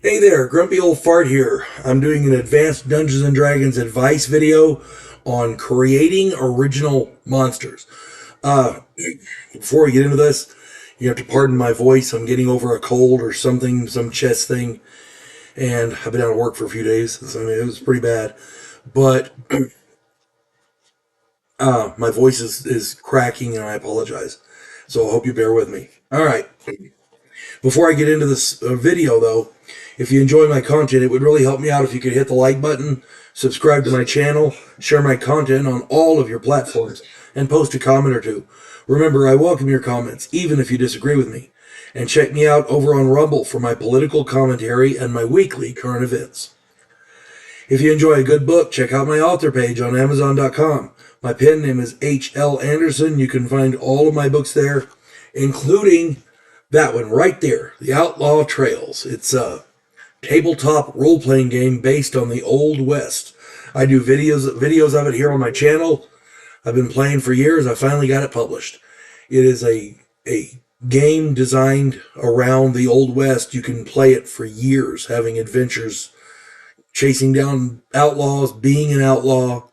Hey there, Grumpy Old Fart here. I'm doing an advanced Dungeons and Dragons advice video on creating original monsters. Uh, Before we get into this, you have to pardon my voice. I'm getting over a cold or something, some chest thing, and I've been out of work for a few days. So, it was pretty bad. But my voice is cracking, and I apologize. So I hope you bear with me. All right. Before I get into this video, though, if you enjoy my content, it would really help me out if you could hit the like button, subscribe to my channel, share my content on all of your platforms, and post a comment or two. Remember, I welcome your comments, even if you disagree with me. And check me out over on Rumble for my political commentary and my weekly current events. If you enjoy a good book, check out my author page on Amazon.com. My pen name is H.L. Anderson. You can find all of my books there, including that one right there, The Outlaw Trails. It's a tabletop role-playing game based on the Old West. I do videos of it here on my channel. I've been playing for years. I finally got it published. It is a game designed around the Old West. You can play it for years, having adventures, chasing down outlaws, being an outlaw,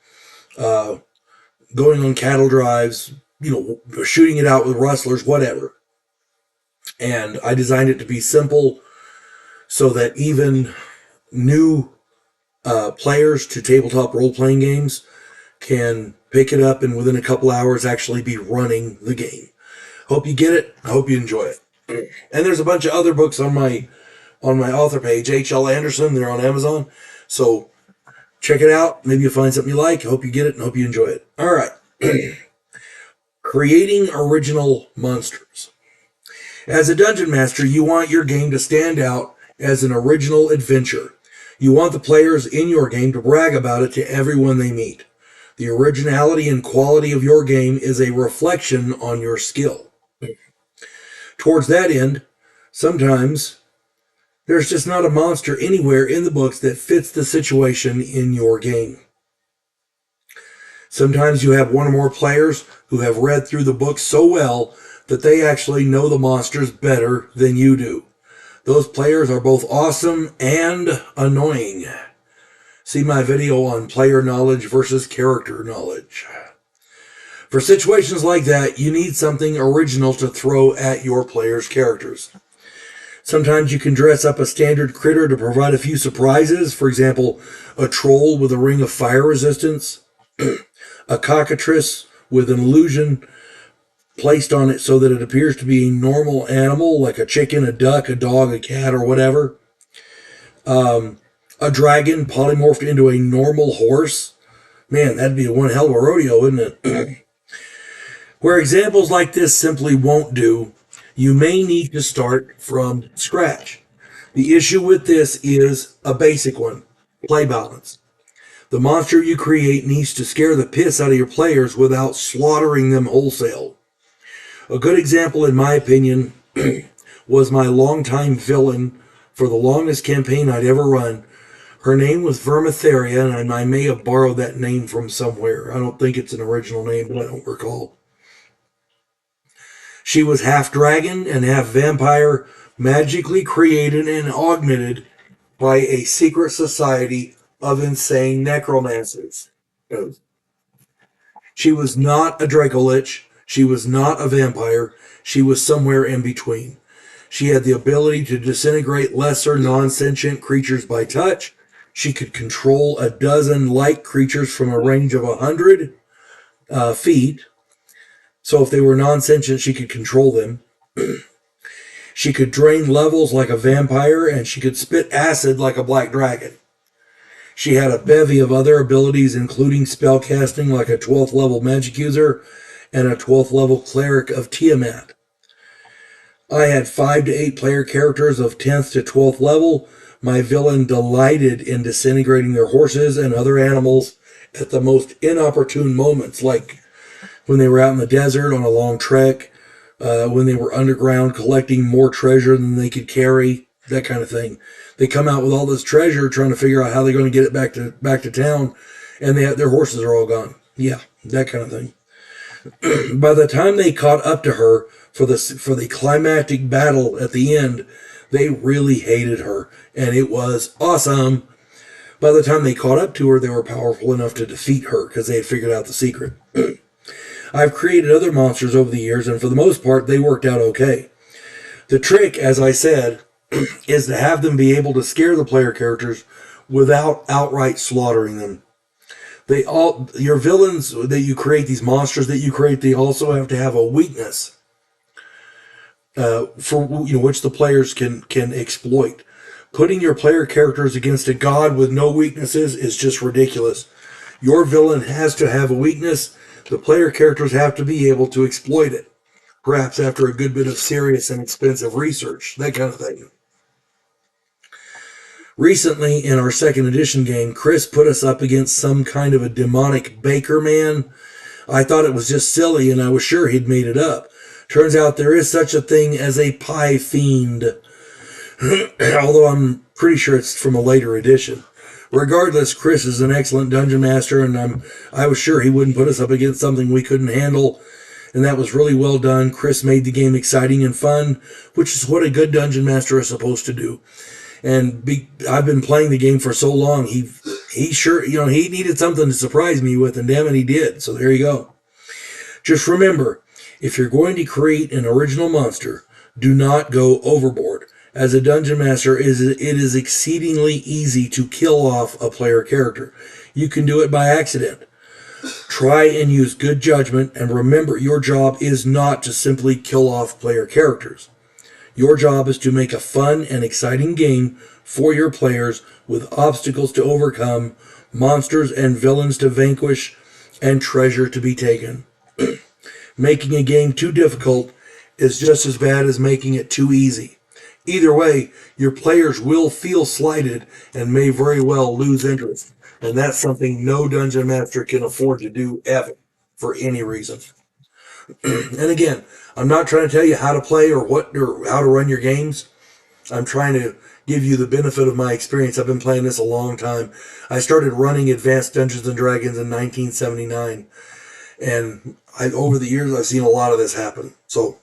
going on cattle drives, shooting it out with rustlers, whatever. And I designed it to be simple so that even new players to tabletop role-playing games can pick it up and within a couple hours actually be running the game. Hope you get it. I hope you enjoy it. And there's a bunch of other books on my author page, H.L. Anderson. They're on Amazon. So check it out. Maybe you'll find something you like. Hope you get it and hope you enjoy it. All right. Creating original monsters. As a dungeon master, you want your game to stand out as an original adventure. You want the players in your game to brag about it to everyone they meet. The originality and quality of your game is a reflection on your skill. Towards that end, sometimes there's just not a monster anywhere in the books that fits the situation in your game. Sometimes you have one or more players who have read through the book so well that they actually know the monsters better than you do. Those players are both awesome and annoying. See my video on player knowledge versus character knowledge. For situations like that, you need something original to throw at your players' characters. Sometimes you can dress up a standard critter to provide a few surprises. For example, a troll with a ring of fire resistance, a cockatrice with an illusion placed on it so that it appears to be a normal animal, like a chicken, a duck, a dog, a cat, or whatever. A dragon polymorphed into a normal horse. Man, that'd be one hell of a rodeo, wouldn't it? Where examples like this simply won't do, you may need to start from scratch. The issue with this is a basic one: play balance. The monster you create needs to scare the piss out of your players without slaughtering them wholesale. A good example, in my opinion, was my longtime villain for the longest campaign I'd ever run. Her name was Vermitheria, and I may have borrowed that name from somewhere. I don't think it's an original name, but I don't recall. She was half dragon and half vampire, magically created and augmented by a secret society of insane necromancers. She was not a Dracolich. She was not a vampire. She was somewhere in between. She had the ability to disintegrate lesser non-sentient creatures by touch. She could control a dozen light creatures from a range of 100 feet. So if they were non-sentient, she could control them. She could drain levels like a vampire, and she could spit acid like a black dragon. She had a bevy of other abilities, including spellcasting like a 12th level magic user and a 12th level cleric of Tiamat. I had 5 to 8 player characters of 10th to 12th level. My villain delighted in disintegrating their horses and other animals at the most inopportune moments, like when they were out in the desert on a long trek, when they were underground collecting more treasure than they could carry, that kind of thing. They come out with all this treasure trying to figure out how they're going to get it back to town, and their horses are all gone. Yeah, that kind of thing. By the time they caught up to her for the climactic battle at the end, they really hated her, and it was awesome. By the time they caught up to her, they were powerful enough to defeat her because they had figured out the secret. I've created other monsters over the years, and for the most part, they worked out okay. The trick, as I said, is to have them be able to scare the player characters without outright slaughtering them. Your villains that you create, these monsters that you create, they also have to have a weakness for which the players can exploit. Putting your player characters against a god with no weaknesses is just ridiculous. Your villain has to have a weakness. The player characters have to be able to exploit it, perhaps after a good bit of serious and expensive research, that kind of thing. Recently, in our second edition game, Chris put us up against some kind of a demonic baker man. I thought it was just silly, and I was sure he'd made it up. Turns out there is such a thing as a pie fiend. Although I'm pretty sure it's from a later edition. Regardless, Chris is an excellent dungeon master, and I was sure he wouldn't put us up against something we couldn't handle, and that was really well done. Chris made the game exciting and fun, which is what a good dungeon master is supposed to do. And I've been playing the game for so long, he needed something to surprise me with, and damn it, he did. So there you go. Just remember, if you're going to create an original monster, do not go overboard. As a dungeon master, it is exceedingly easy to kill off a player character. You can do it by accident. Try and use good judgment, and remember, your job is not to simply kill off player characters. Your job is to make a fun and exciting game for your players with obstacles to overcome, monsters and villains to vanquish, and treasure to be taken. Making a game too difficult is just as bad as making it too easy. Either way, your players will feel slighted and may very well lose interest. And that's something no dungeon master can afford to do ever, for any reason. And again, I'm not trying to tell you how to play or how to run your games. I'm trying to give you the benefit of my experience. I've been playing this a long time. I started running Advanced Dungeons and Dragons in 1979. And over the years, I've seen a lot of this happen. So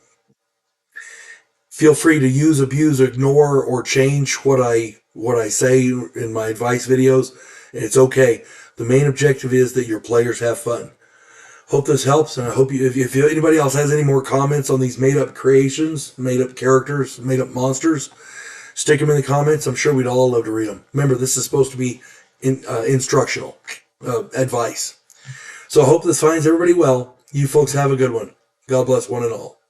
feel free to use, abuse, ignore, or change what I say in my advice videos. It's okay. The main objective is that your players have fun. Hope this helps, and I hope if anybody else has any more comments on these made-up creations, made-up characters, made-up monsters, stick them in the comments. I'm sure we'd all love to read them. Remember, this is supposed to be instructional advice. So I hope this finds everybody well. You folks have a good one. God bless one and all.